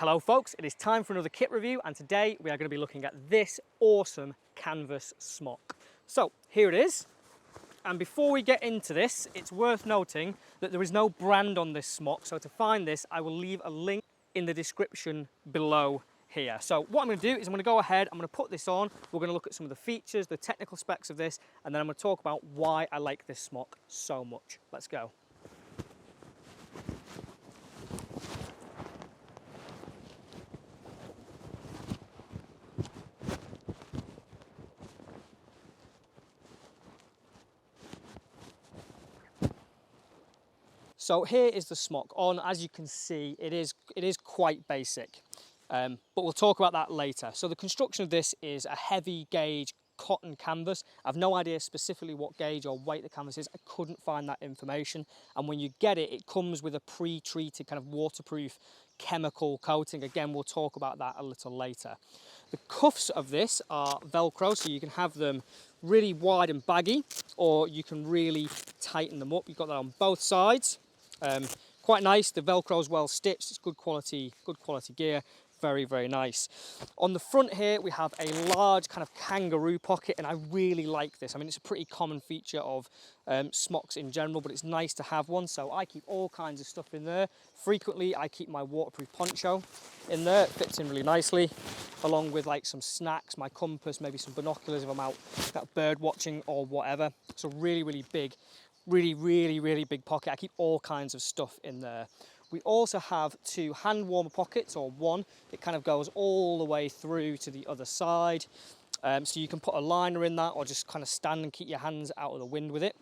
Hello folks, it is time for another kit review, and today we are going to be looking at this awesome canvas smock. So here it is, and before we get into this, it's worth noting that there is no brand on this smock, so to find this I will leave a link in the description below here. So what I'm going to do is I'm going to go ahead, I'm going to put this on, we're going to look at some of the features, the technical specs of this, and then I'm going to talk about why I like this smock so much. Let's go. So here is the smock on. As you can see, it is quite basic, but we'll talk about that later. So the construction of this is a heavy gauge cotton canvas. I've no idea specifically what gauge or weight the canvas is. I couldn't find that information. And when you get it, it comes with a pre-treated kind of waterproof chemical coating. Again, we'll talk about that a little later. The cuffs of this are Velcro, so you can have them really wide and baggy, or you can really tighten them up. You've got that on both sides. Quite nice. The Velcro's well stitched. It's good quality gear. Very, very nice. On the front here, we have a large kind of kangaroo pocket, and I really like this. I mean, it's a pretty common feature of smocks in general, but it's nice to have one. So I keep all kinds of stuff in there. Frequently, I keep my waterproof poncho in there. It fits in really nicely, along with like some snacks, my compass, maybe some binoculars if I'm out bird watching or whatever. It's a really, really big, really big pocket. I keep all kinds of stuff in there. We also have two hand warmer pockets, or one. It kind of goes all the way through to the other side. So you can put a liner in that, or just kind of stand and keep your hands out of the wind with it.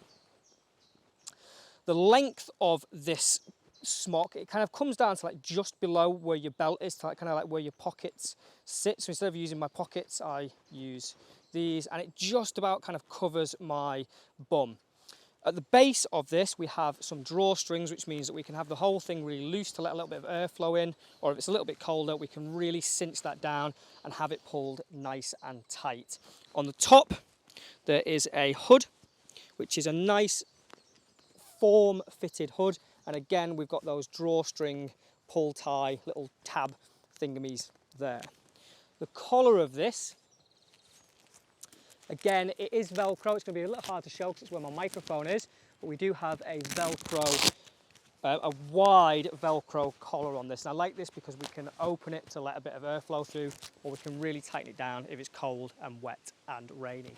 The length of this smock, it kind of comes down to like just below where your belt is, to like kind of like where your pockets sit. So instead of using my pockets, I use these, and it just about kind of covers my bum. At the base of this, we have some drawstrings, which means that we can have the whole thing really loose to let a little bit of airflow in, or if it's a little bit colder, we can really cinch that down and have it pulled nice and tight. On the top, there is a hood, which is a nice form-fitted hood, and again, we've got those drawstring pull tie little tab thingamies there. The collar of this, again, it is Velcro. It's going to be a little hard to show because it's where my microphone is, but we do have a Velcro, a wide Velcro collar on this. And I like this because we can open it to let a bit of airflow through, or we can really tighten it down if it's cold and wet and rainy.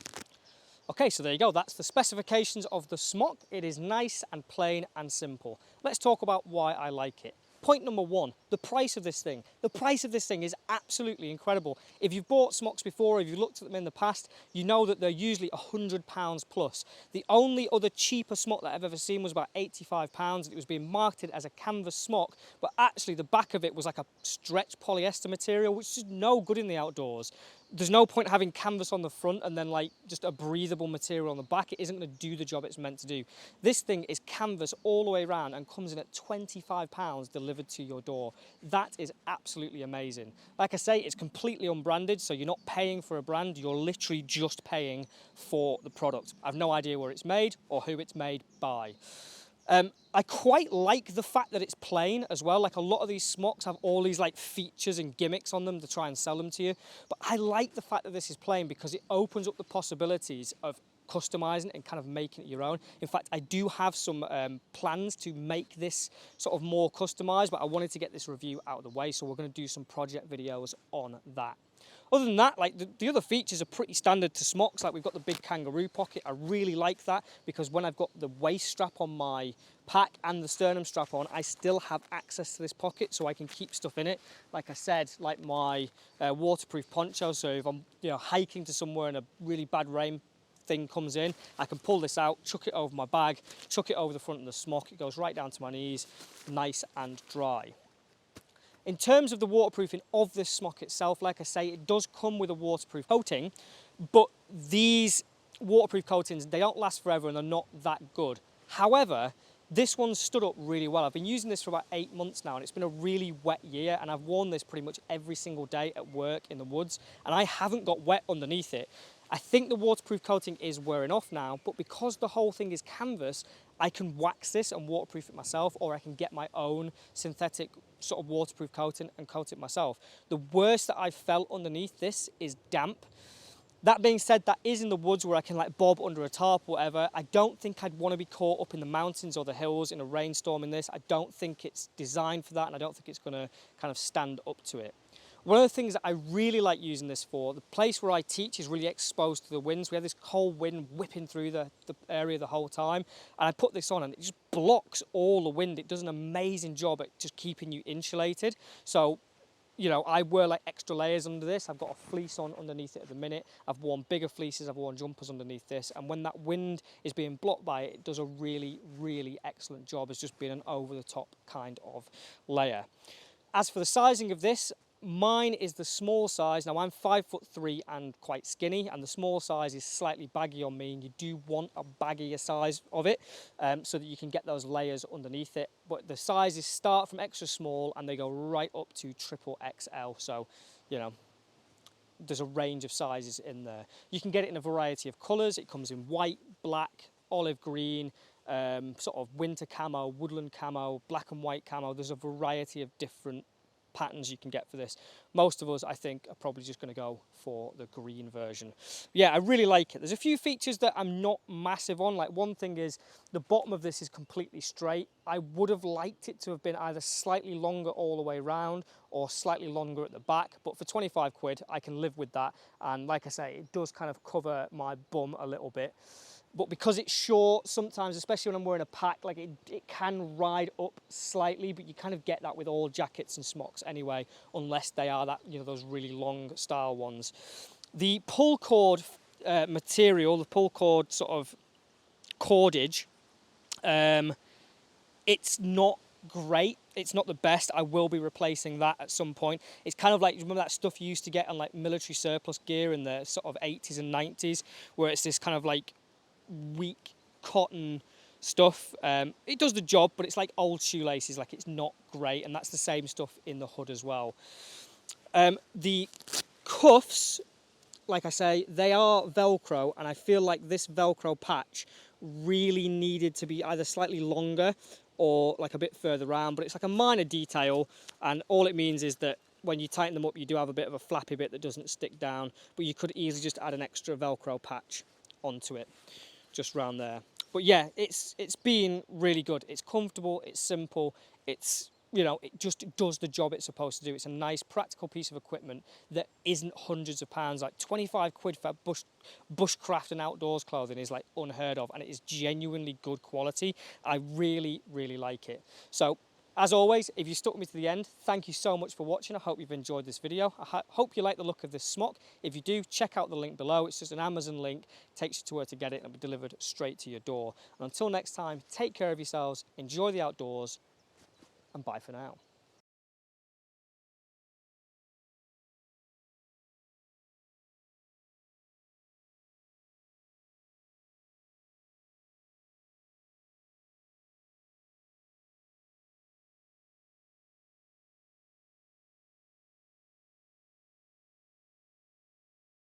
Okay, so there you go. That's the specifications of the smock. It is nice and plain and simple. Let's talk about why I like it. Point number one, the price of this thing. The price of this thing is absolutely incredible. If you've bought smocks before, or if you've looked at them in the past, you know that they're usually £100 plus. The only other cheaper smock that I've ever seen was about £85. It was being marketed as a canvas smock, but actually the back of it was like a stretched polyester material, which is no good in the outdoors. There's no point having canvas on the front and then like just a breathable material on the back. It isn't going to do the job it's meant to do. This thing is canvas all the way around and comes in at £25 delivered to your door. That is absolutely amazing. Like I say, it's completely unbranded, so you're not paying for a brand, you're literally just paying for the product. I've no idea where it's made or who it's made by. I quite like the fact that it's plain as well. Like a lot of these smocks have all these like features and gimmicks on them to try and sell them to you. But I like the fact that this is plain because it opens up the possibilities of customizing and kind of making it your own. In fact, I do have some plans to make this sort of more customized, but I wanted to get this review out of the way, so we're going to do some project videos on that. Other than that, like the other features are pretty standard to smocks. Like we've got the big kangaroo pocket. I really like that because when I've got the waist strap on my pack and the sternum strap on, I still have access to this pocket, so I can keep stuff in it. Like I said, like my waterproof poncho. So if I'm hiking to somewhere and a really bad rain thing comes in, I can pull this out, chuck it over my bag, chuck it over the front of the smock. It goes right down to my knees, nice and dry. In terms of the waterproofing of this smock itself, like I say, it does come with a waterproof coating, but these waterproof coatings, they don't last forever and they're not that good. However, this one's stood up really well. I've been using this for about 8 months now, and it's been a really wet year, and I've worn this pretty much every single day at work in the woods, and I haven't got wet underneath it. I think the waterproof coating is wearing off now, but because the whole thing is canvas, I can wax this and waterproof it myself, or I can get my own synthetic sort of waterproof coating and coat it myself. The worst that I've felt underneath this is damp. That being said, that is in the woods where I can like bob under a tarp or whatever. I don't think I'd want to be caught up in the mountains or the hills in a rainstorm in this. I don't think it's designed for that, and I don't think it's going to kind of stand up to it. One of the things that I really like using this for, the place where I teach is really exposed to the winds. We have this cold wind whipping through the area the whole time. And I put this on and it just blocks all the wind. It does an amazing job at just keeping you insulated. So, you know, I wear like extra layers under this. I've got a fleece on underneath it at the minute. I've worn bigger fleeces, I've worn jumpers underneath this. And when that wind is being blocked by it, it does a really, really excellent job as just being an over-the-top kind of layer. As for the sizing of this, mine is the small size. Now I'm 5'3" and quite skinny, and the small size is slightly baggy on me, and you do want a baggier size of it so that you can get those layers underneath it. But the sizes start from extra small and they go right up to triple XL. So, you know, there's a range of sizes in there. You can get it in a variety of colours. It comes in white, black, olive green, sort of winter camo, woodland camo, black and white camo. There's a variety of different patterns you can get for this. Most of us, I think, are probably just going to go for the green version. Yeah, I really like it. There's a few features that I'm not massive on. Like, one thing is the bottom of this is completely straight. I would have liked it to have been either slightly longer all the way around or slightly longer at the back, but for 25 quid I can live with that. And like I say, it does kind of cover my bum a little bit. But because it's short, sometimes, especially when I'm wearing a pack, like it can ride up slightly, but you kind of get that with all jackets and smocks anyway, unless they are that, you know, those really long style ones. The pull cord material, the pull cord sort of cordage, it's not great. It's not the best. I will be replacing that at some point. It's kind of like, remember that stuff you used to get on like military surplus gear in the sort of 80s and 90s, where it's this kind of like weak cotton stuff. It does the job, but it's like old shoelaces, like it's not great, and that's the same stuff in the hood as well. The cuffs, like I say, they are Velcro, and I feel like this Velcro patch really needed to be either slightly longer or like a bit further around, but it's like a minor detail, and all it means is that when you tighten them up, you do have a bit of a flappy bit that doesn't stick down, but you could easily just add an extra Velcro patch onto it, just round there. But yeah, it's been really good. It's comfortable, it's simple, it's, you know, it just does the job it's supposed to do. It's a nice practical piece of equipment that isn't hundreds of pounds. Like 25 quid for bushcraft and outdoors clothing is like unheard of, and it is genuinely good quality. I really, really like it. So as always, if you stuck with me to the end, thank you so much for watching. I hope you've enjoyed this video. I hope you like the look of this smock. If you do, check out the link below. It's just an Amazon link, takes you to where to get it, and it'll be delivered straight to your door. And until next time, take care of yourselves, enjoy the outdoors, and bye for now.